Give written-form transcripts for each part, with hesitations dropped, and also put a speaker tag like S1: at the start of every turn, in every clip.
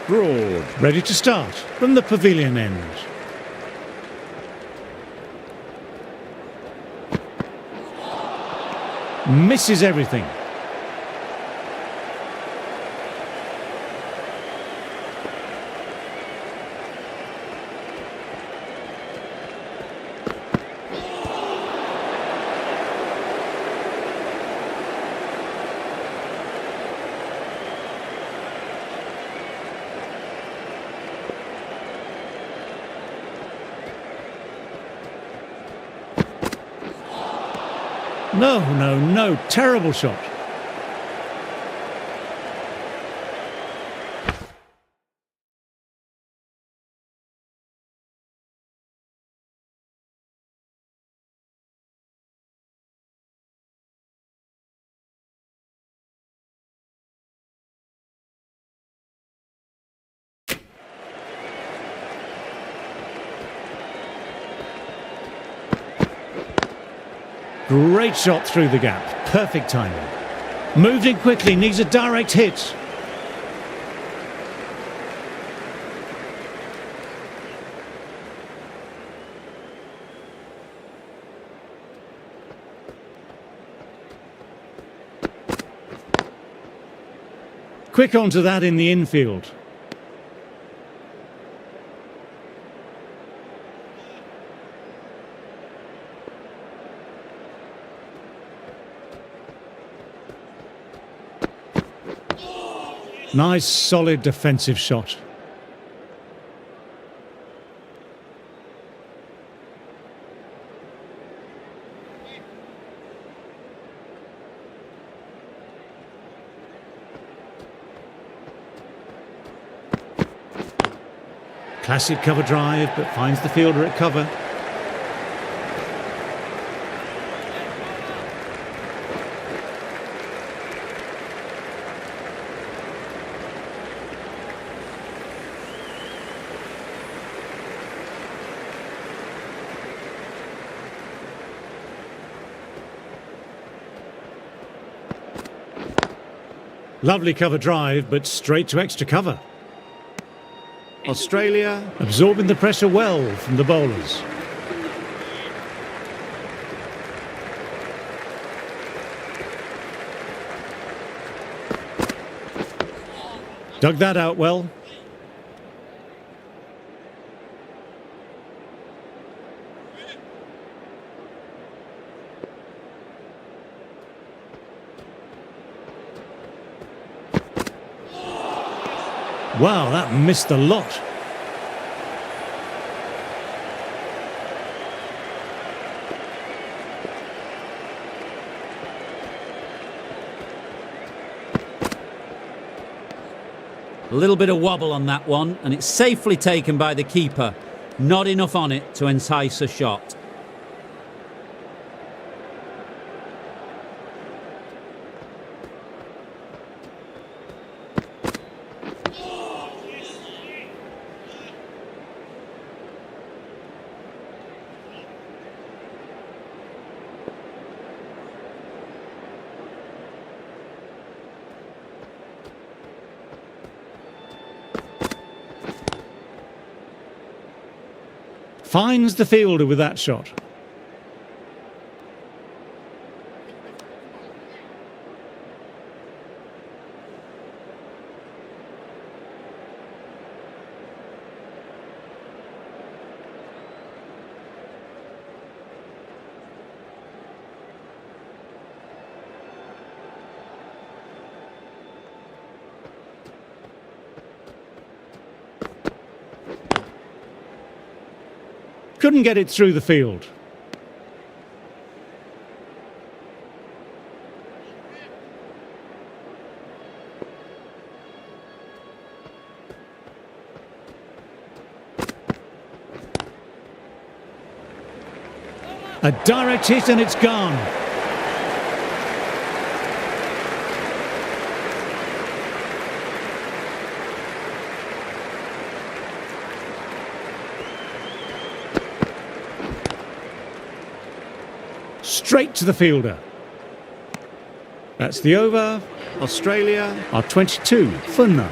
S1: Broad.
S2: Ready to start from the pavilion end. Misses everything. No, terrible shot. Great shot through the gap. Perfect timing. Moved in quickly, needs a direct hit. Quick onto that in the infield. Nice, solid defensive shot. Classic cover drive, but finds the fielder at cover. Lovely cover drive, but straight to extra cover. Australia absorbing the pressure well from the bowlers. Dug that out well. Wow, that missed a lot.
S1: A little bit of wobble on that one, and it's safely taken by the keeper. Not enough on it to entice a shot.
S2: Finds the fielder with that shot. Couldn't get it through the field. A direct hit and it's gone. Straight to the fielder. That's the over. Australia are 22 for none.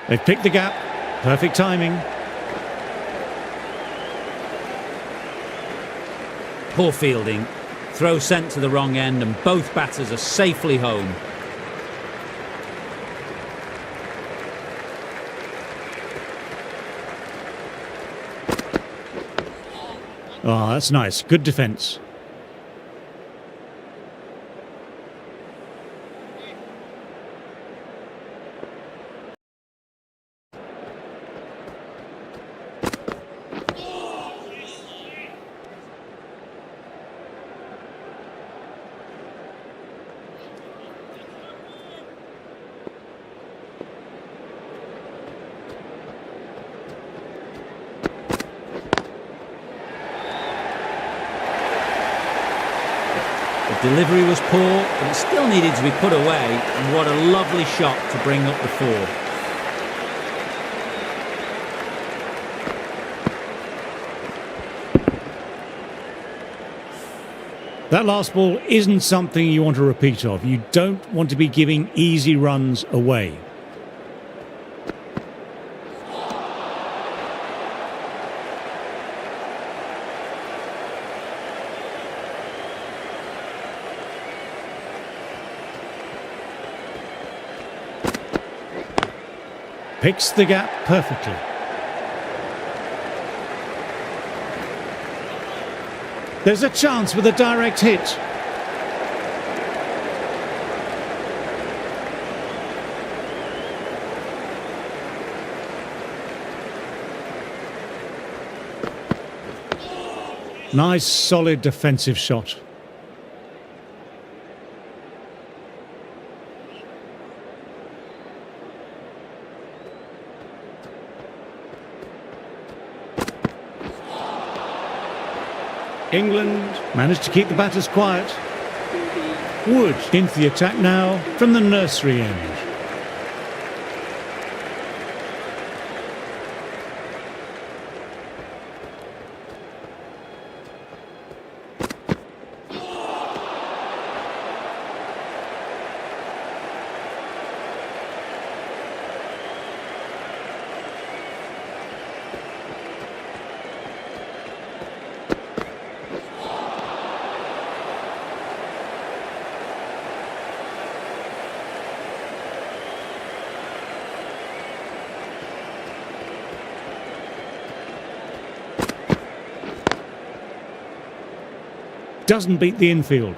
S2: They've picked the gap. Perfect timing.
S1: Poor fielding. Throw sent to the wrong end and both batters are safely home.
S2: Oh, that's nice. Good defence.
S1: The delivery was poor, but it still needed to be put away, and what a lovely shot to bring up the 4.
S2: That last ball isn't something you want a repeat of. You don't want to be giving easy runs away. Picks the gap perfectly. There's a chance with a direct hit. Nice, solid defensive shot. England managed to keep the batters quiet. Wood into the attack now from the nursery end. Doesn't beat the infield.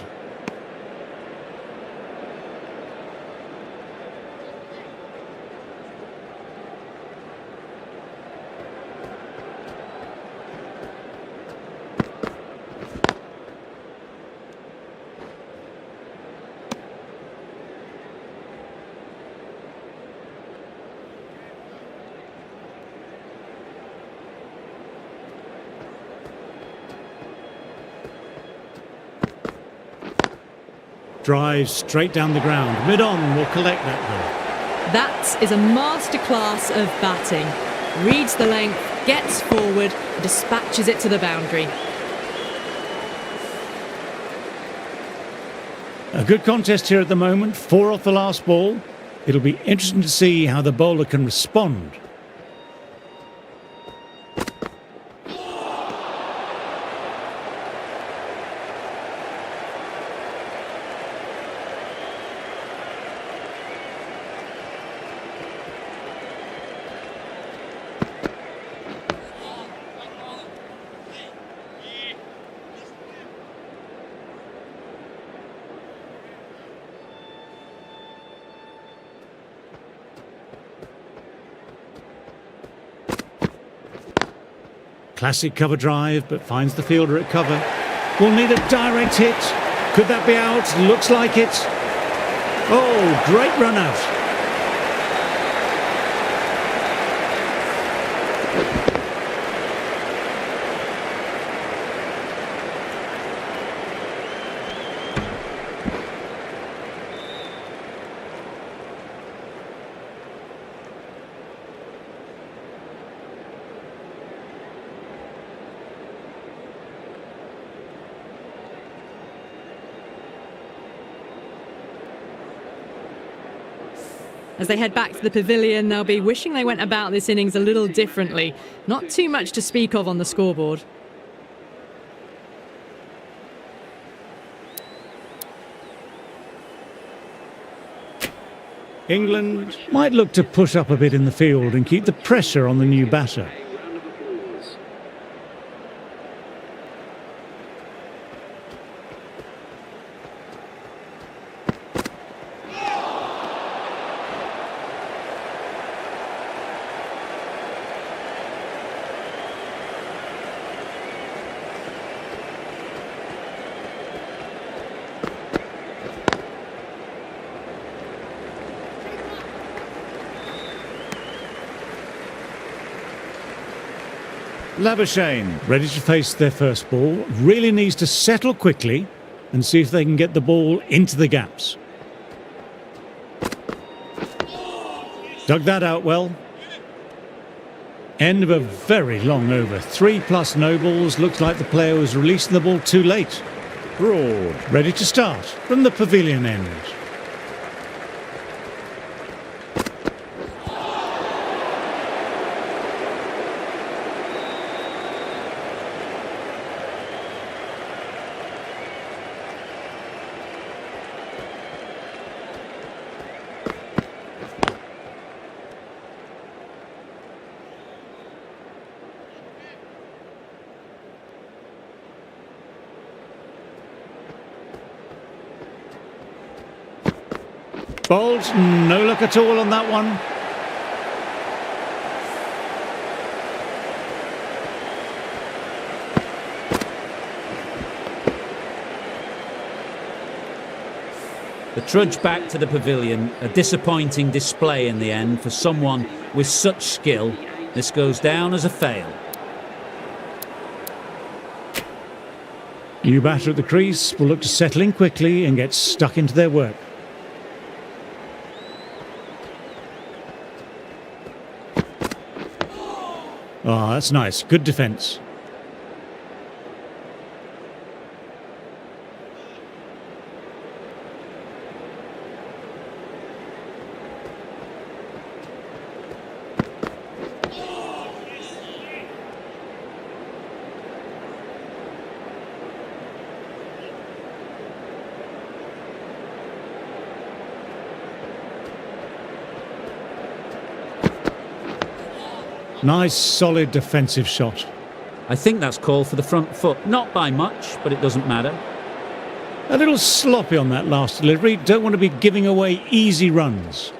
S2: Drives straight down the ground. Mid-on will collect that goal.
S3: That is a masterclass of batting. Reads the length, gets forward, and dispatches it to the boundary.
S2: A good contest here at the moment. 4 off the last ball. It'll be interesting to see how the bowler can respond. Classic cover drive, but finds the fielder at cover. Will need a direct hit. Could that be out? Looks like it. Oh, great run out.
S3: As they head back to the pavilion, they'll be wishing they went about this innings a little differently. Not too much to speak of on the scoreboard.
S2: England might look to push up a bit in the field and keep the pressure on the new batter. Labuschagne, ready to face their first ball, really needs to settle quickly and see if they can get the ball into the gaps. Dug that out well. End of a very long over. 3+ no balls. Looks like the player was releasing the ball too late. Broad, ready to start from the pavilion end. Bowled, no luck at all on that one.
S1: The trudge back to the pavilion, a disappointing display in the end for someone with such skill. This goes down as a fail.
S2: New batter at the crease will look to settle in quickly and get stuck into their work. Oh, that's nice. Good defence. Nice, solid defensive shot.
S1: I think that's called for the front foot. Not by much, but it doesn't matter.
S2: A little sloppy on that last delivery. Don't want to be giving away easy runs.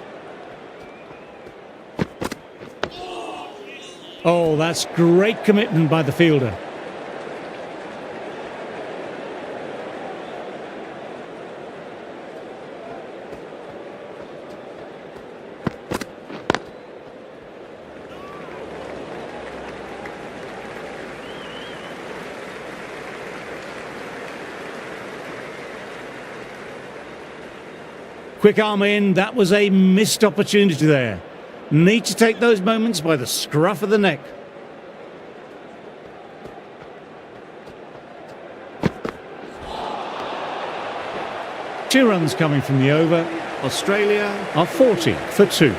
S2: Oh, that's great commitment by the fielder. Quick arm in, that was a missed opportunity there. Need to take those moments by the scruff of the neck. Two runs coming from the over. Australia are 40 for 2.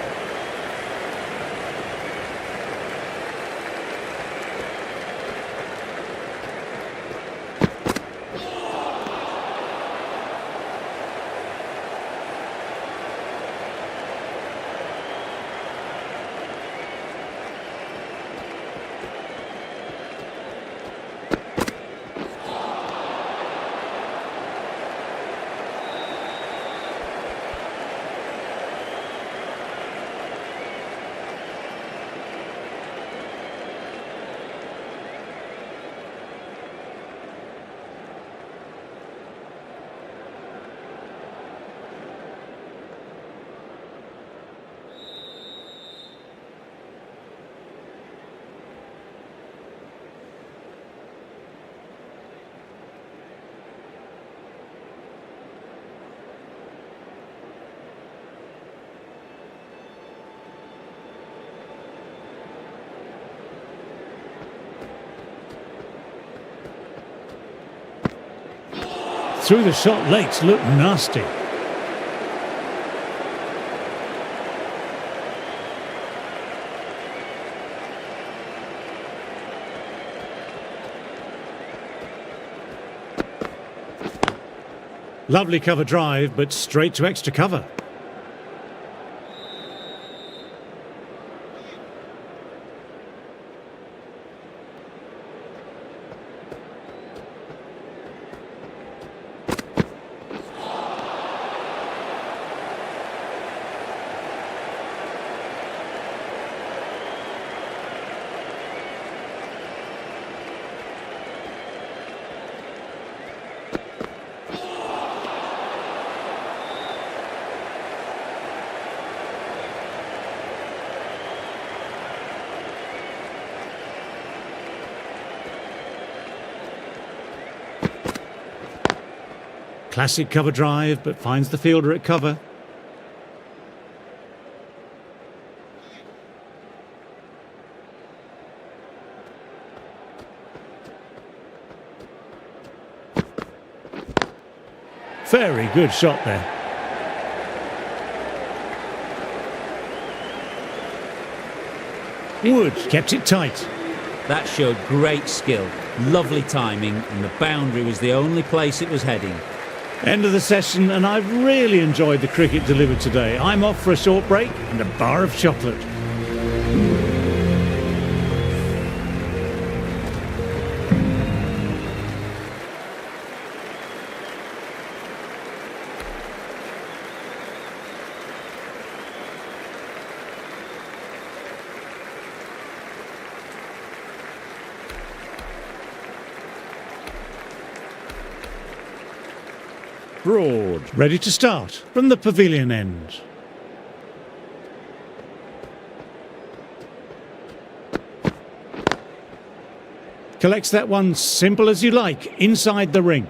S2: Through the shot late, looked nasty. Lovely cover drive, but straight to extra cover. Classic cover drive, but finds the fielder at cover. Very good shot there. Wood kept it tight.
S1: That showed great skill, lovely timing, and the boundary was the only place it was heading.
S2: End of the session, and I've really enjoyed the cricket delivered today. I'm off for a short break and a bar of chocolate. Broad, ready to start from the pavilion end. Collects that one simple as you like, inside the ring.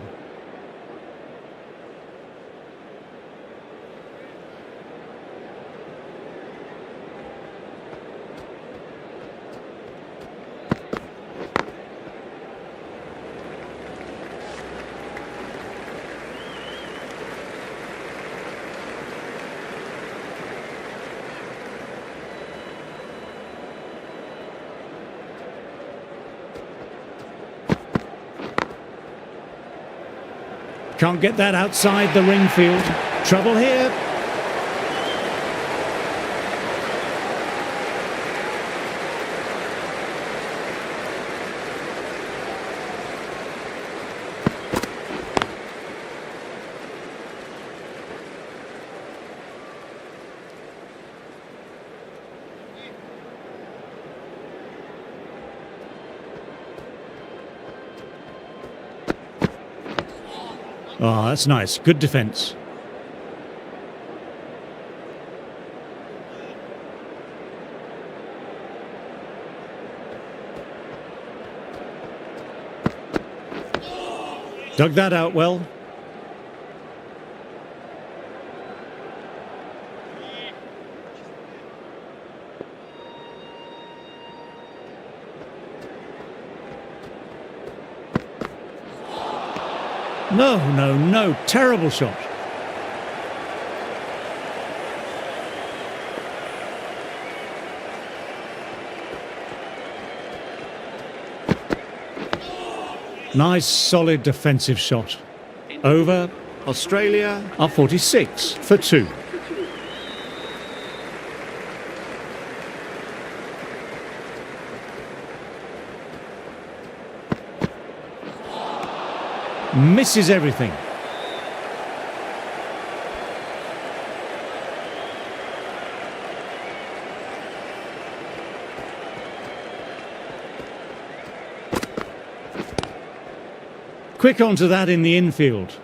S2: Can't get that outside the ring field. Trouble here. Oh, that's nice. Good defence. Dug that out well. No, terrible shot. Nice, solid defensive shot. Over. Australia are 46 for 2. Misses everything. Quick onto that in the infield.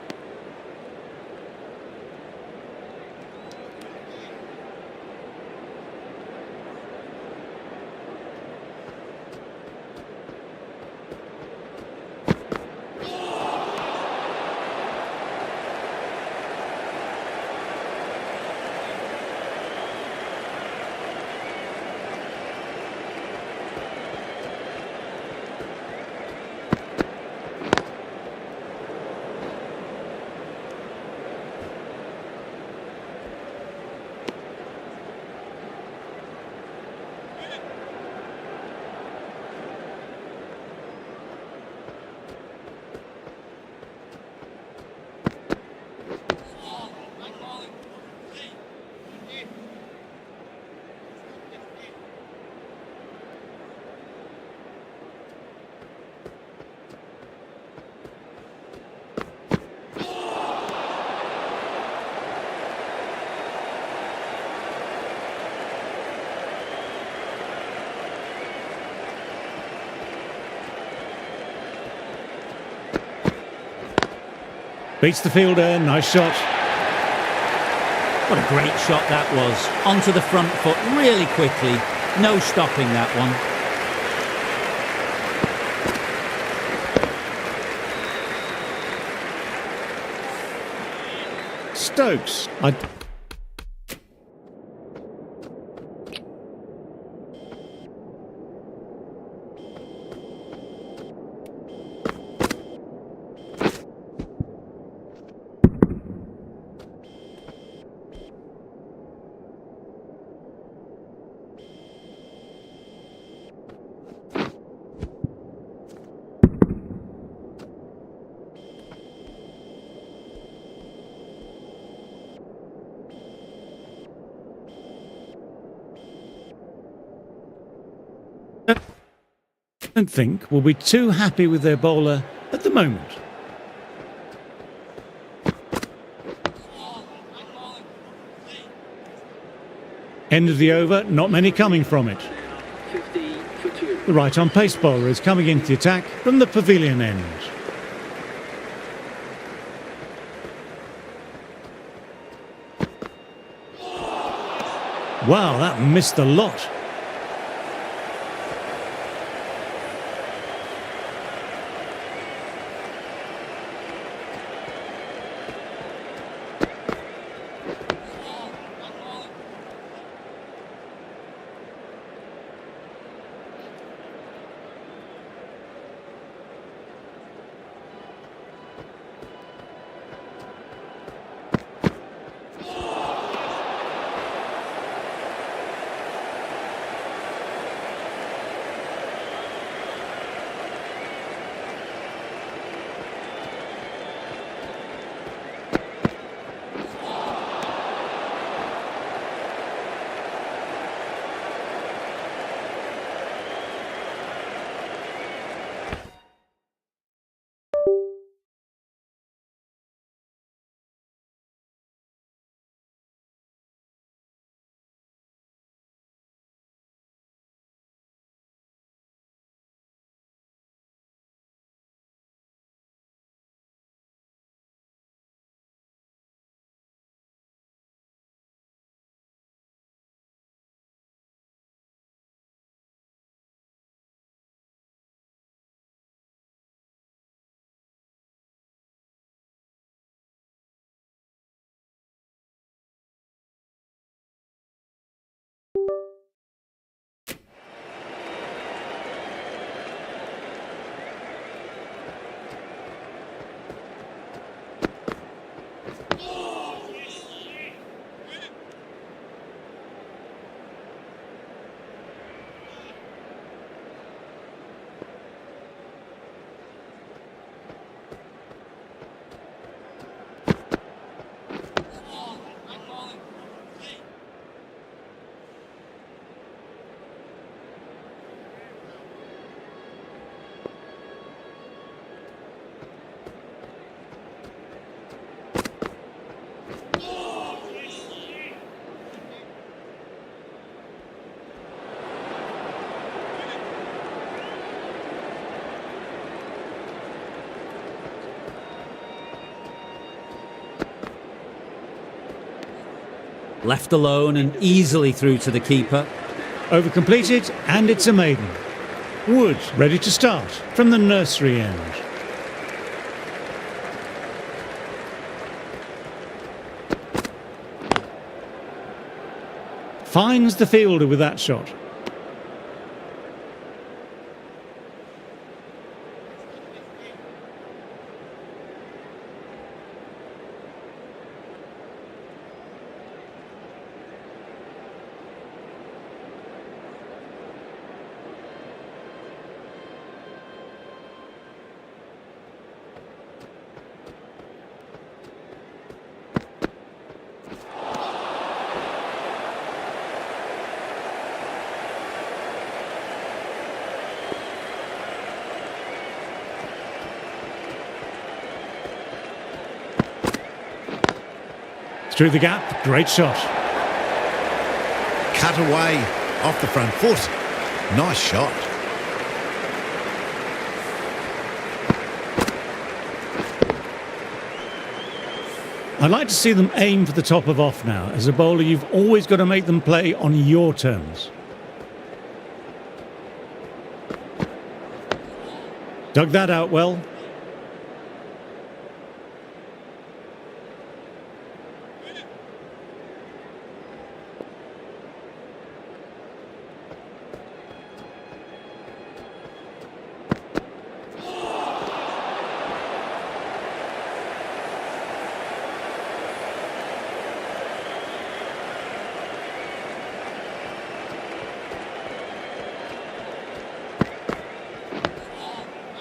S2: Beats the fielder, nice shot.
S1: What a great shot that was. Onto the front foot really quickly. No stopping that one.
S2: Stokes. I don't think will be too happy with their bowler at the moment. End of the over, not many coming from it. The right-arm pace bowler is coming into the attack from the pavilion end. Wow, that missed a lot.
S1: Left alone and easily through to the keeper.
S2: Over completed, and it's a maiden. Wood ready to start from the nursery end. Finds the fielder with that shot. Through the gap, great shot.
S4: Cut away off the front foot. Nice shot.
S2: I'd like to see them aim for the top of off now. As a bowler, you've always got to make them play on your terms. Dug that out well.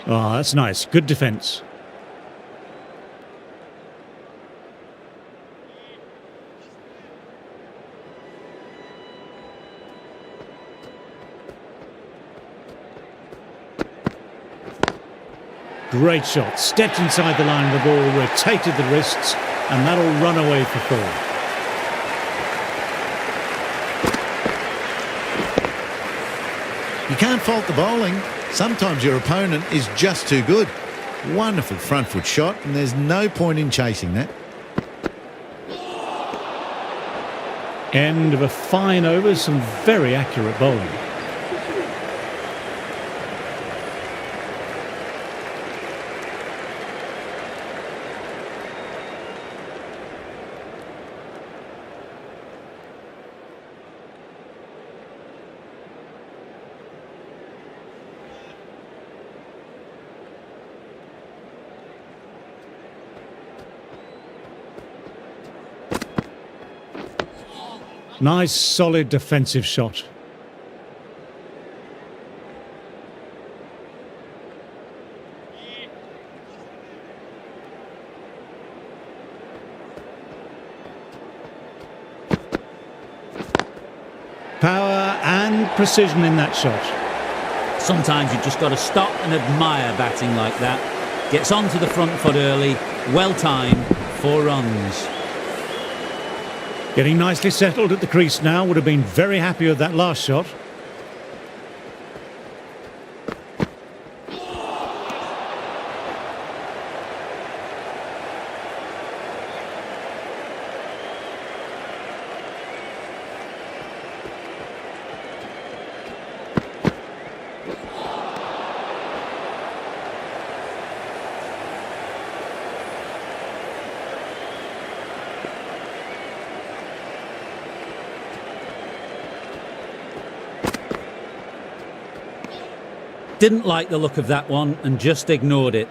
S2: Oh, that's nice. Good defence. Great shot. Stepped inside the line of the ball, rotated the wrists, and that'll run away for 4.
S4: You can't fault the bowling. Sometimes your opponent is just too good. Wonderful front foot shot, and there's no point in chasing that.
S2: End of a fine over, some very accurate bowling. Nice, solid defensive shot. Power and precision in that shot.
S1: Sometimes you've just got to stop and admire batting like that. Gets onto the front foot early, well timed, 4 runs.
S2: Getting nicely settled at the crease now. Would have been very happy with that last shot.
S1: Didn't like the look of that one and just ignored it.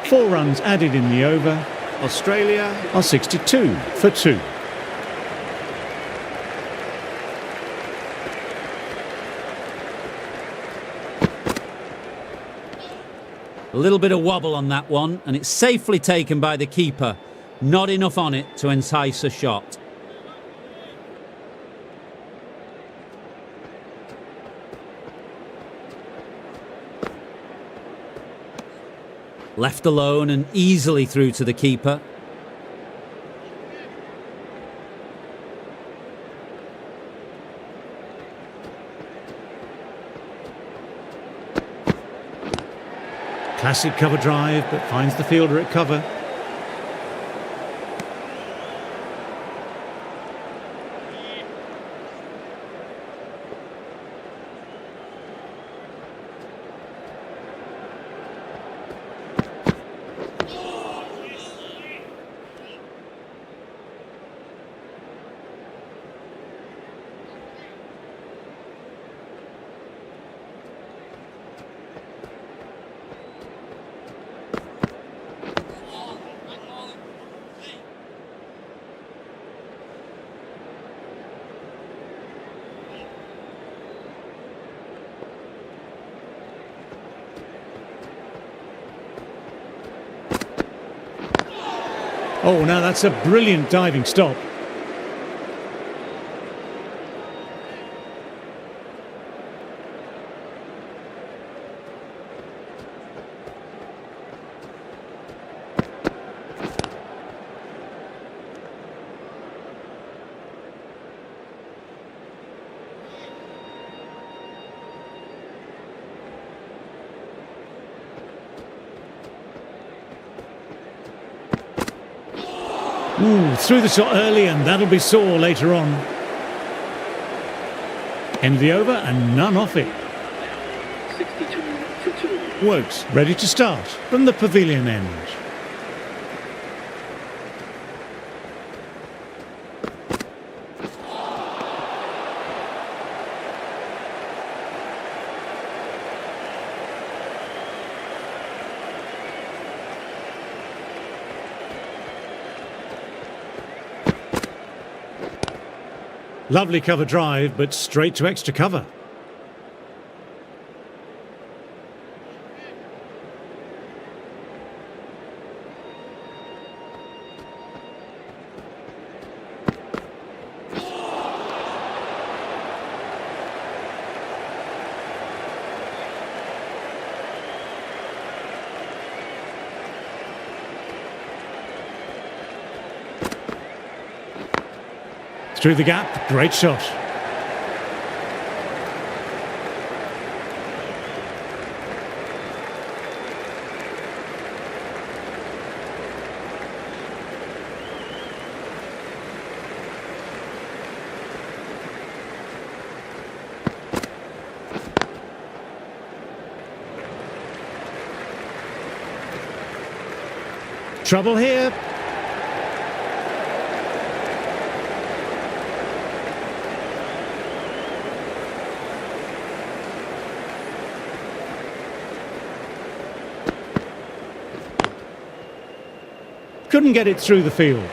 S2: Four runs added in the over. Australia are 62 for 2.
S1: A little bit of wobble on that one, and it's safely taken by the keeper. Not enough on it to entice a shot. Left alone and easily through to the keeper.
S2: Classic cover drive, but finds the fielder at cover. Oh, now that's a brilliant diving stop. Ooh, threw the shot early and that'll be sore later on. End of the over and none off it.
S5: 62 for 2.
S2: Wokes ready to start from the pavilion end. Lovely cover drive, but straight to extra cover. Through the gap, great shot. Trouble here. Couldn't get it through the field.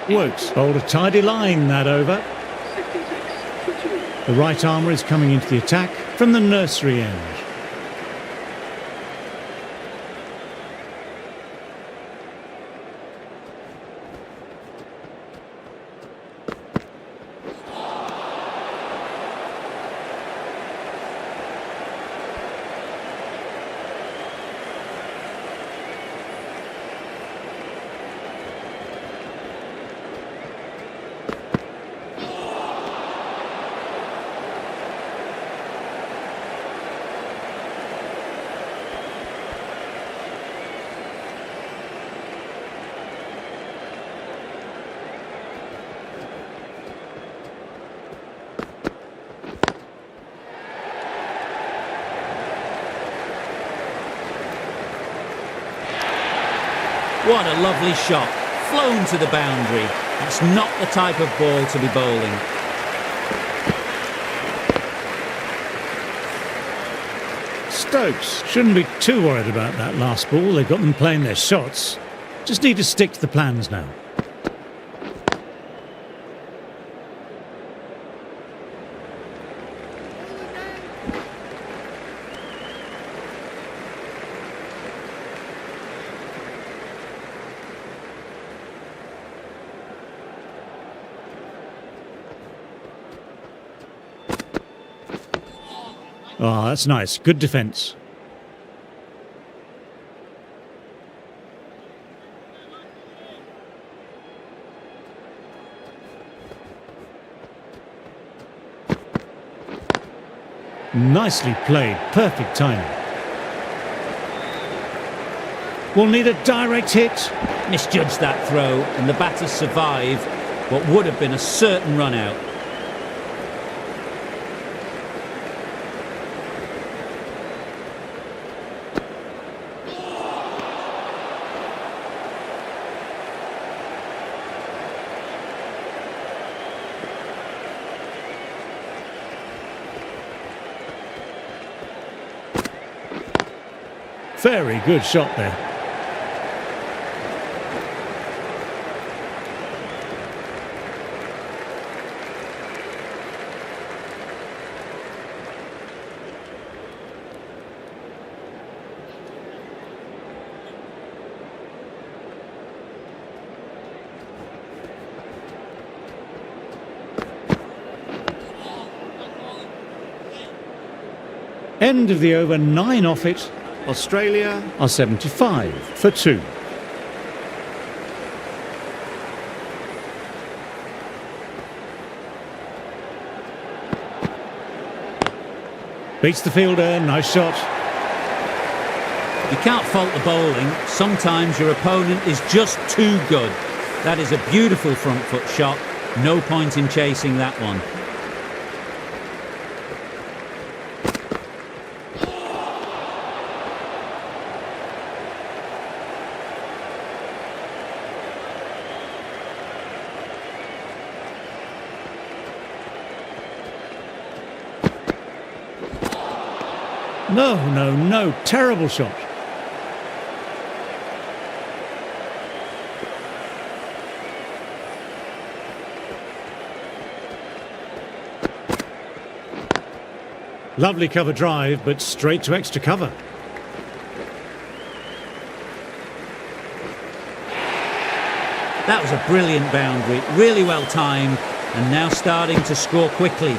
S2: Wokes hold a tidy line that over.
S5: 66 for 2.
S2: The right armour is coming into the attack from the nursery end.
S1: What a lovely shot, flown to the boundary. That's not the type of ball to be bowling.
S2: Stokes shouldn't be too worried about that last ball. They've got them playing their shots. Just need to stick to the plans now. Oh, that's nice. Good defence. Nicely played. Perfect timing. We'll need a direct hit.
S1: Misjudged that throw, and the batters survive what would have been a certain run out.
S2: Very good shot there. End of the over, 9 off it. Australia are 75 for 2. Beats the fielder, nice shot.
S1: You can't fault the bowling. Sometimes your opponent is just too good. That is a beautiful front foot shot. No point in chasing that one.
S2: No, terrible shot. Lovely cover drive, but straight to extra cover.
S1: That was a brilliant boundary, really well timed, and now starting to score quickly.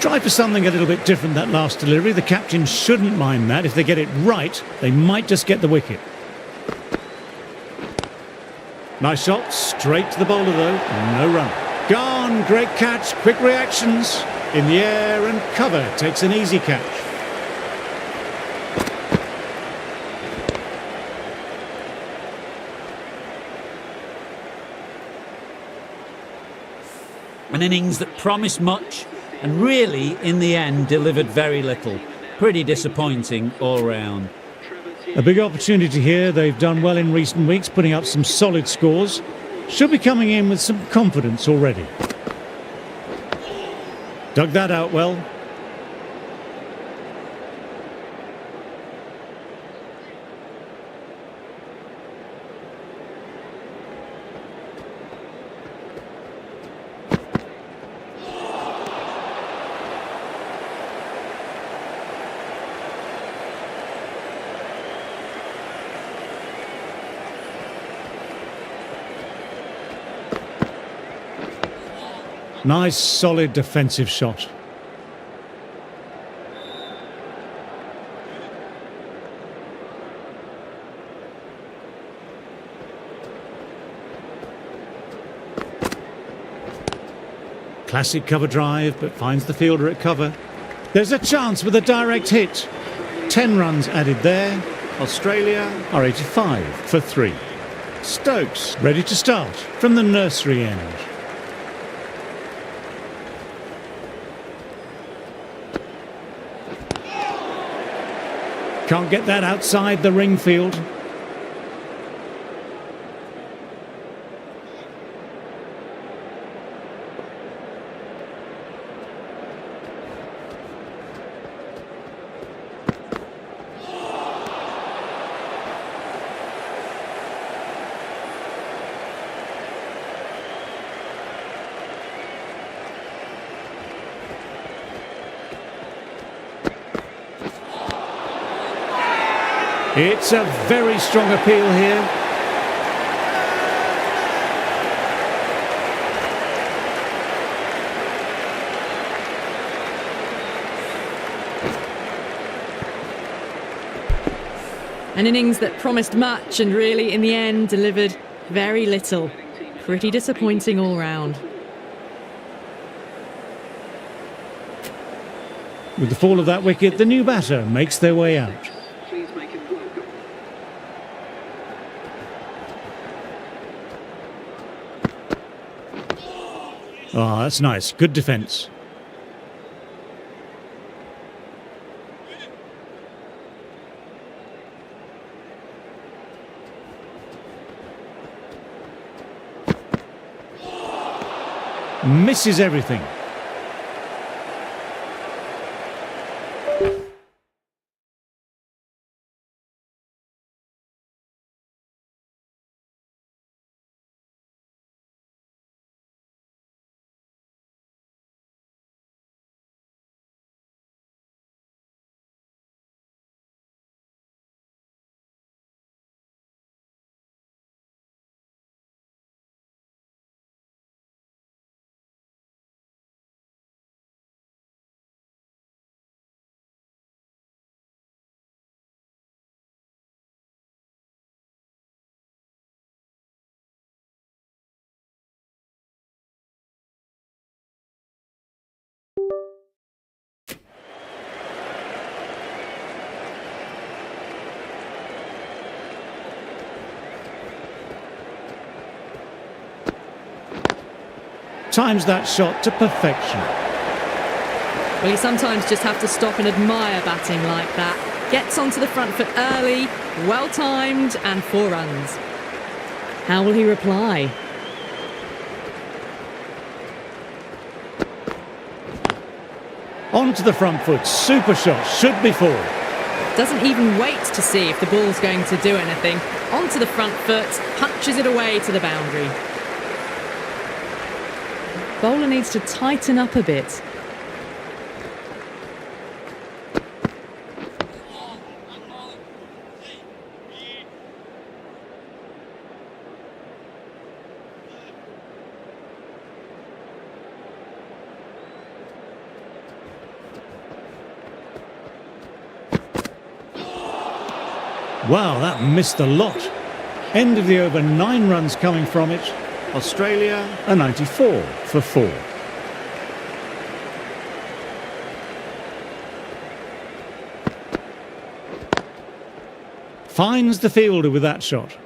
S2: Try for something a little bit different that last delivery. The captain shouldn't mind that. If they get it right, they might just get the wicket. Nice shot, straight to the bowler though, no run. Gone, great catch, quick reactions. In the air and cover, takes an easy catch.
S1: An innings that promised much and really, in the end, delivered very little. Pretty disappointing all round.
S2: A big opportunity here. They've done well in recent weeks, putting up some solid scores. Should be coming in with some confidence already. Dug that out well. Nice, solid defensive shot. Classic cover drive, but finds the fielder at cover. There's a chance with a direct hit. 10 runs added there. Australia are 85 for 3. Stokes ready to start from the nursery end. Can't get that outside the ring field. It's a very strong appeal here.
S3: An innings that promised much and really, in the end, delivered very little. Pretty disappointing all round.
S2: With the fall of that wicket, the new batter makes their way out.
S5: Please make him work.
S2: Ah, that's nice. Good defence. Misses everything. Times that shot to perfection.
S3: Well, you sometimes just have to stop and admire batting like that. Gets onto the front foot early, well timed, and 4 runs. How will he reply?
S2: Onto the front foot, super shot, should be 4.
S3: Doesn't even wait to see if the ball's going to do anything. Onto the front foot, punches it away to the boundary. Bowler needs to tighten up a bit.
S2: Wow, that missed a lot. End of the over, 9 runs coming from it. Australia, a 94 for 4. Finds the fielder with that shot.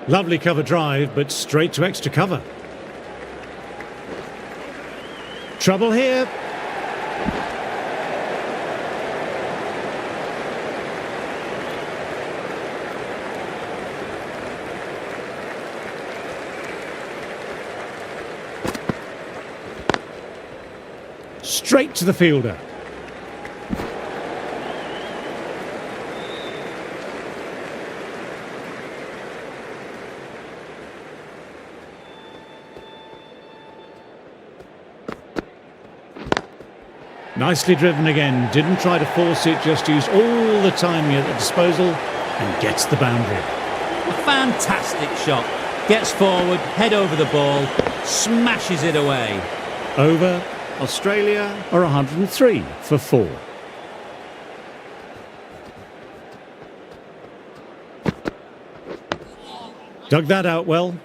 S2: Lovely cover drive, but straight to extra cover. Trouble here. Straight to the fielder. Nicely driven again, didn't try to force it, just used all the timing at the disposal and gets the boundary.
S1: A fantastic shot. Gets forward, head over the ball, smashes it away.
S2: Over, Australia are 103 for 4. Dug that out well.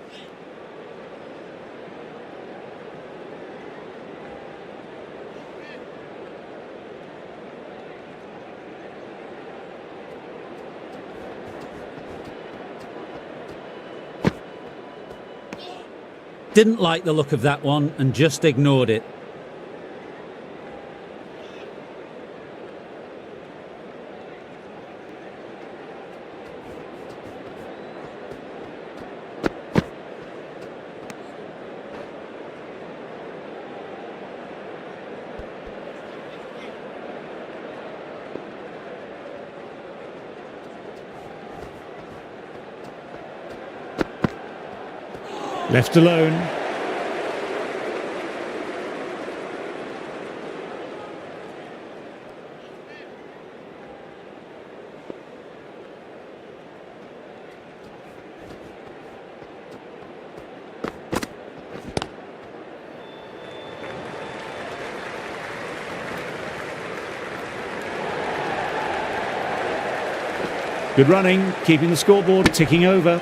S1: Didn't like the look of that one and just ignored it.
S2: Left alone. Good running, keeping the scoreboard ticking over.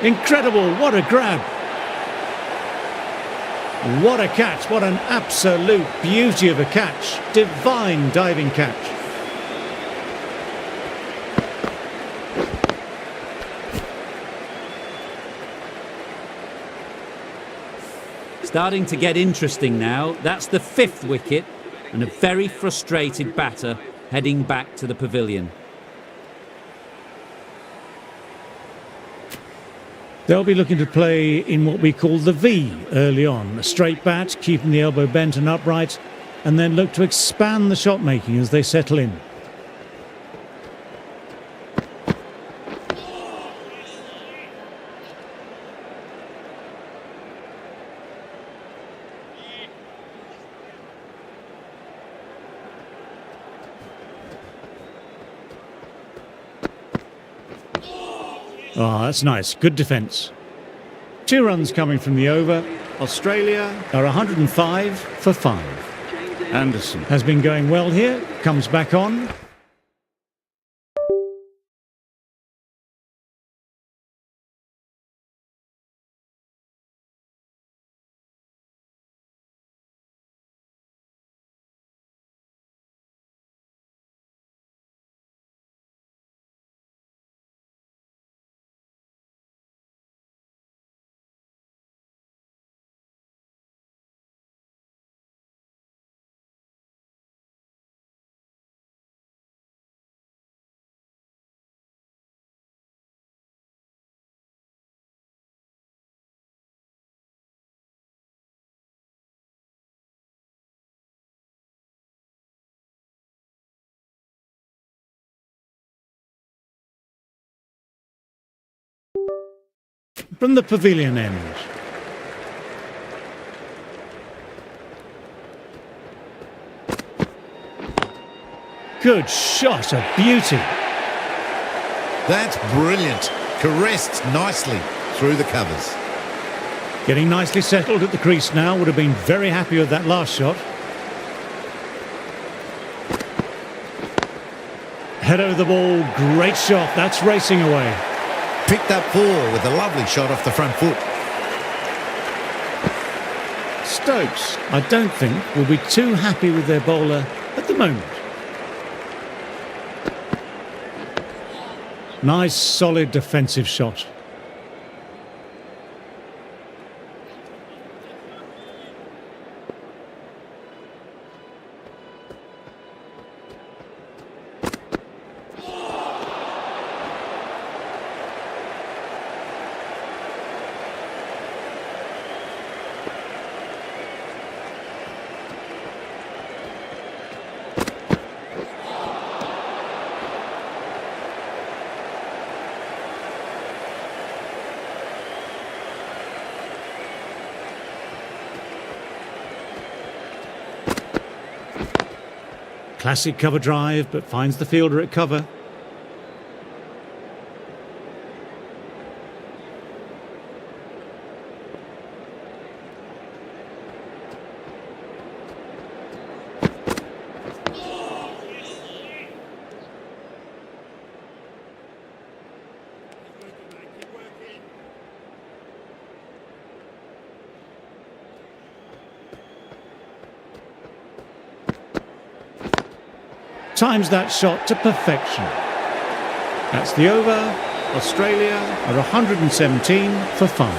S2: Incredible, what a grab. What a catch, what an absolute beauty of a catch. Divine diving catch.
S1: Starting to get interesting now. That's the 5th wicket and a very frustrated batter heading back to the pavilion.
S2: They'll be looking to play in what we call the V early on. A straight bat, keeping the elbow bent and upright, and then look to expand the shot making as they settle in. Oh, that's nice. Good defence. 2 runs coming from the over. Australia are 105 for 5. Anderson has been going well here. Comes back on. From the pavilion end. Good shot, a beauty.
S4: That's brilliant. Caressed nicely through the covers.
S2: Getting nicely settled at the crease now. Would have been very happy with that last shot. Head over the ball, great shot. That's racing away.
S4: Picked up 4 with a lovely shot off the front foot.
S2: Stokes, I don't think, will be too happy with their bowler at the moment. Nice, solid defensive shot. Classic cover drive, but finds the fielder at cover. Times that shot to perfection. That's the over. Australia are 117 for 5.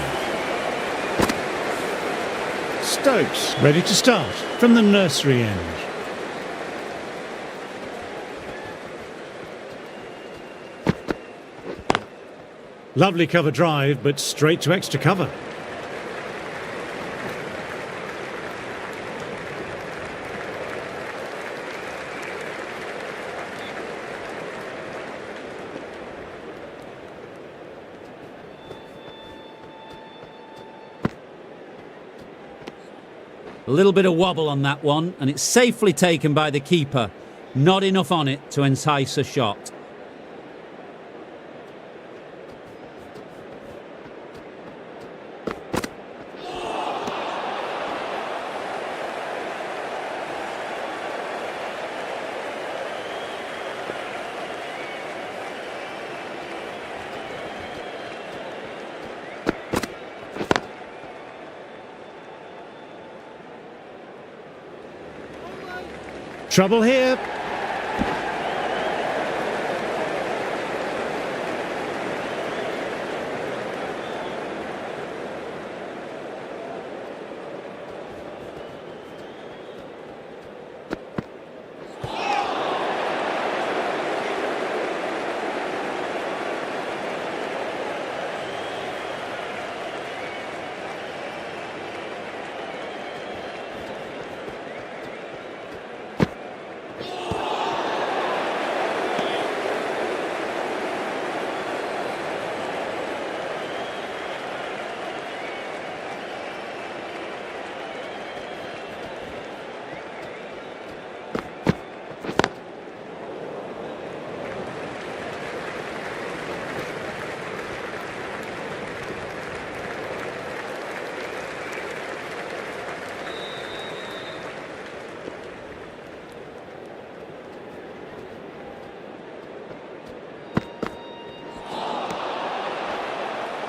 S2: Stokes ready to start from the nursery end. Lovely cover drive, but straight to extra cover.
S1: A little bit of wobble on that one, and it's safely taken by the keeper. Not enough on it to entice a shot.
S2: Trouble here.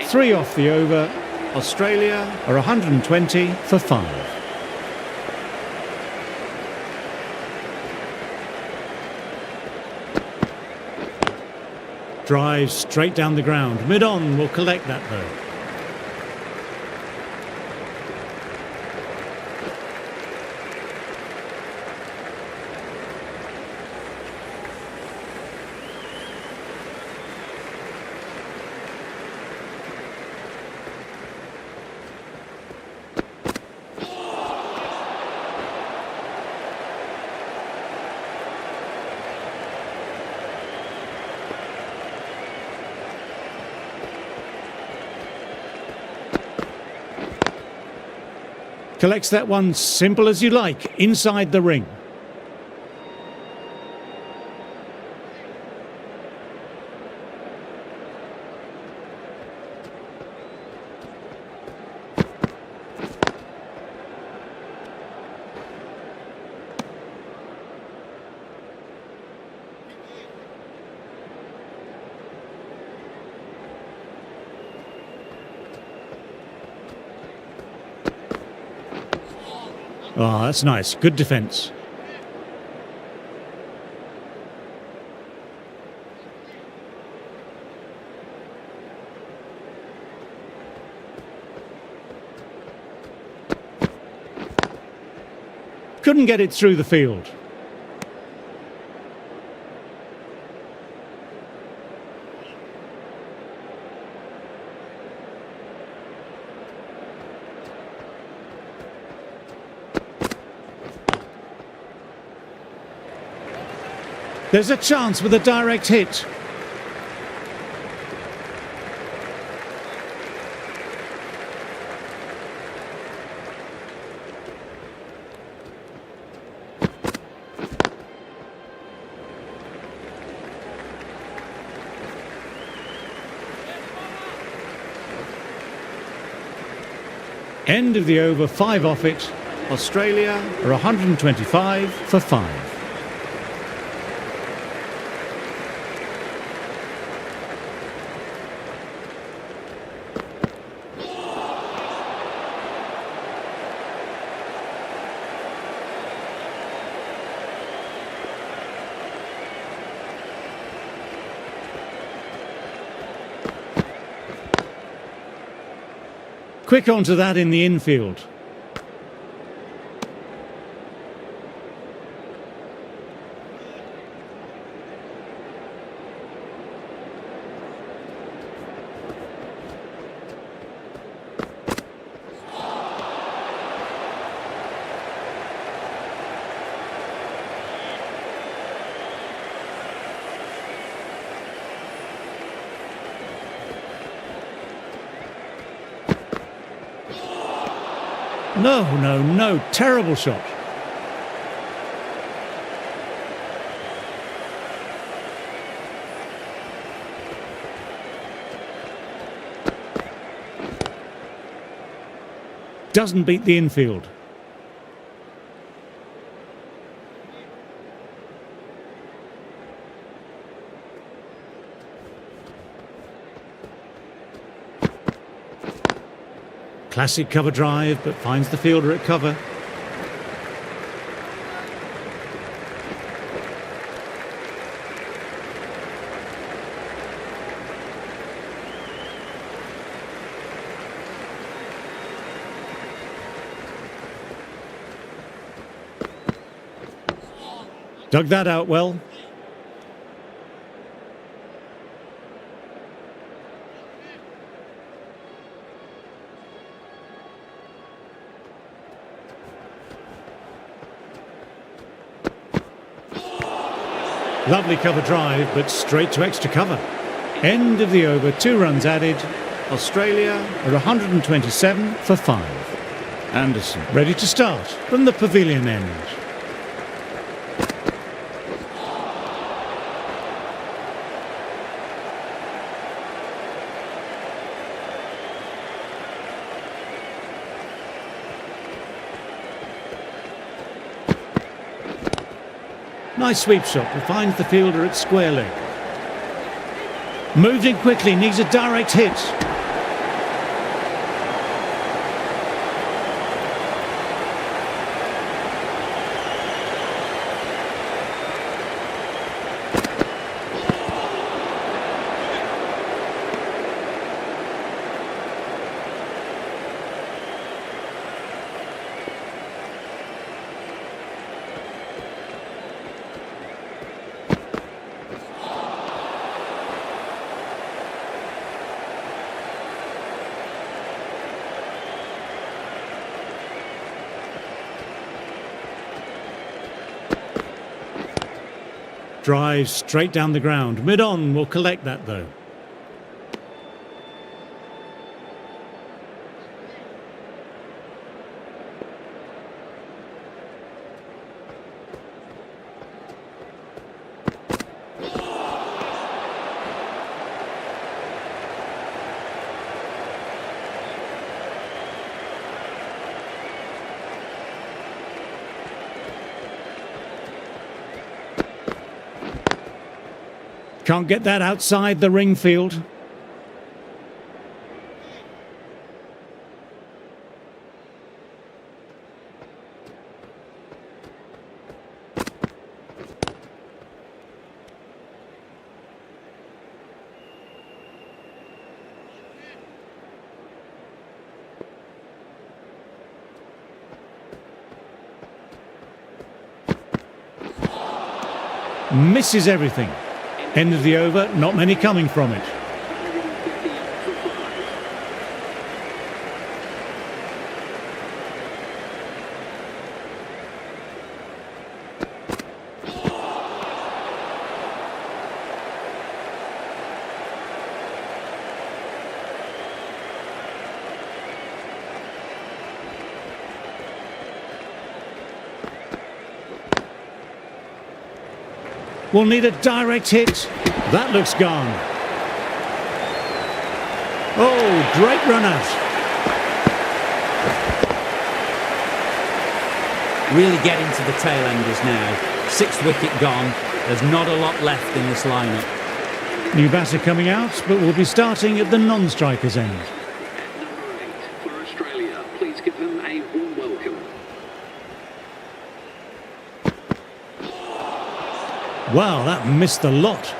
S2: Three off the over. Australia are 120 for 5. Drives straight down the ground. Mid-on will collect that though. Collects that one simple as you like, inside the ring. Oh, that's nice. Good defence. Couldn't get it through the field. There's a chance with a direct hit. End of the over, 5 off it. Australia are 125 for 5. Quick onto that in the infield. No, terrible shot. Doesn't beat the infield. Classic cover drive, but finds the fielder at cover. Dug that out well. Lovely cover drive, but straight to extra cover. End of the over, 2 runs added. Australia are 127 for 5. Anderson ready to start from the pavilion end. Nice sweep shot, who finds the fielder at square leg. Moved in quickly, needs a direct hit. Drives straight down the ground. Mid-on will collect that though. Can't get that outside the ring field. Misses everything. End of the over, not many coming from it.
S5: 150 for 5.
S2: Will need a direct hit. That looks gone. Oh, great run out.
S1: Really getting to the tail enders now. 6th wicket gone. There's not a lot left in this lineup.
S2: New batter coming out, but we'll be starting at the non-strikers end.
S5: Number 8 for Australia. Please give them a warm welcome.
S2: Wow, that missed the lot.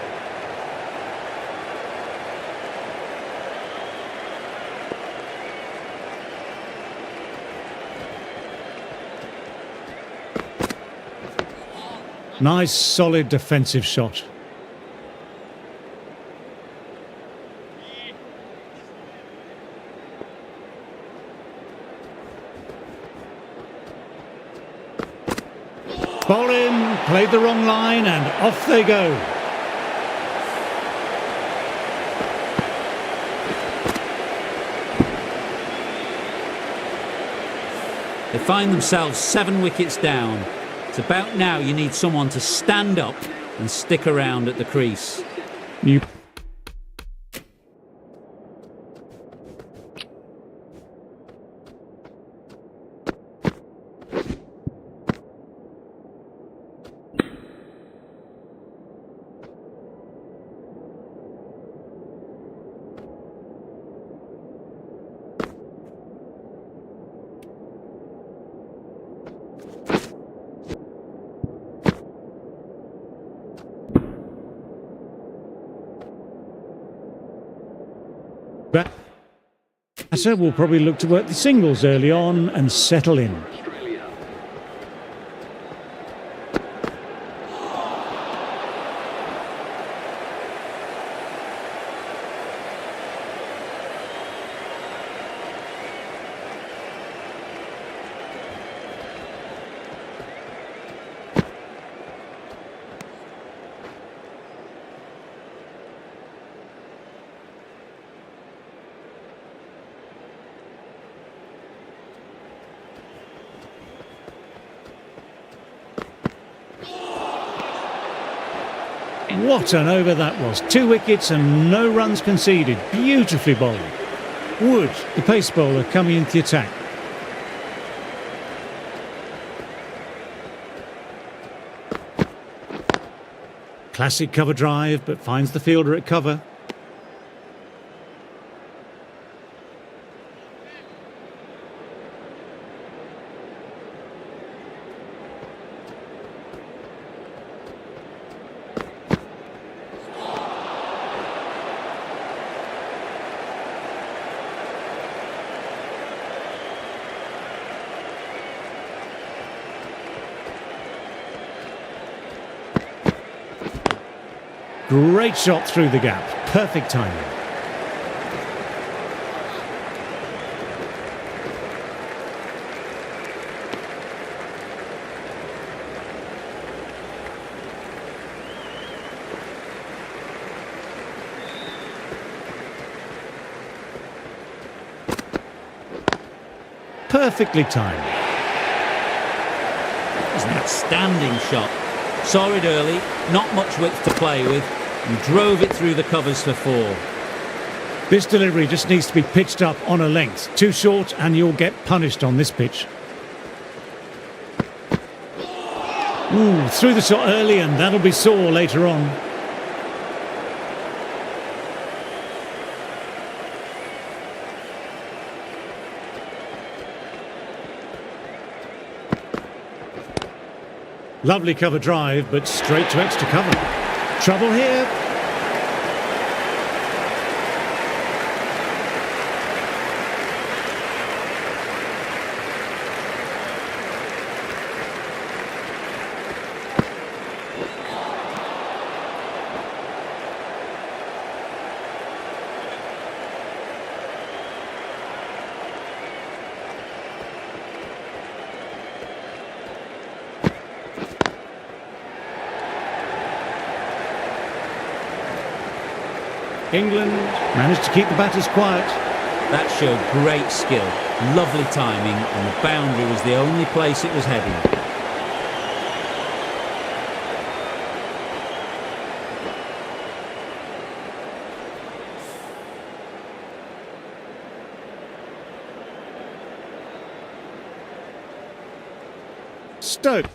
S2: Nice, solid defensive shot. Ball in, played the wrong line, and off they go.
S1: They find themselves 7 wickets down. It's about now you need someone to stand up and stick around at the crease.
S2: New batter will probably look to work the singles early on and settle in.
S5: Australia.
S2: What an over that was. 2 wickets and no runs conceded. Beautifully bowled. Wood, the pace bowler, coming into the attack. Classic cover drive, but finds the fielder at cover. Great shot through the gap. Perfect timing. Perfectly timed.
S1: It was an outstanding shot. Saw it early, not much width to play with, and drove it through the covers for 4.
S2: This delivery just needs to be pitched up on a length. Too short and you'll get punished on this pitch. Ooh, threw the shot early and that'll be sore later on. Lovely cover drive, but straight to extra cover. Trouble here. England managed to keep the batters quiet.
S1: That showed great skill, lovely timing, and the boundary was the only place it was heading.
S2: Stoke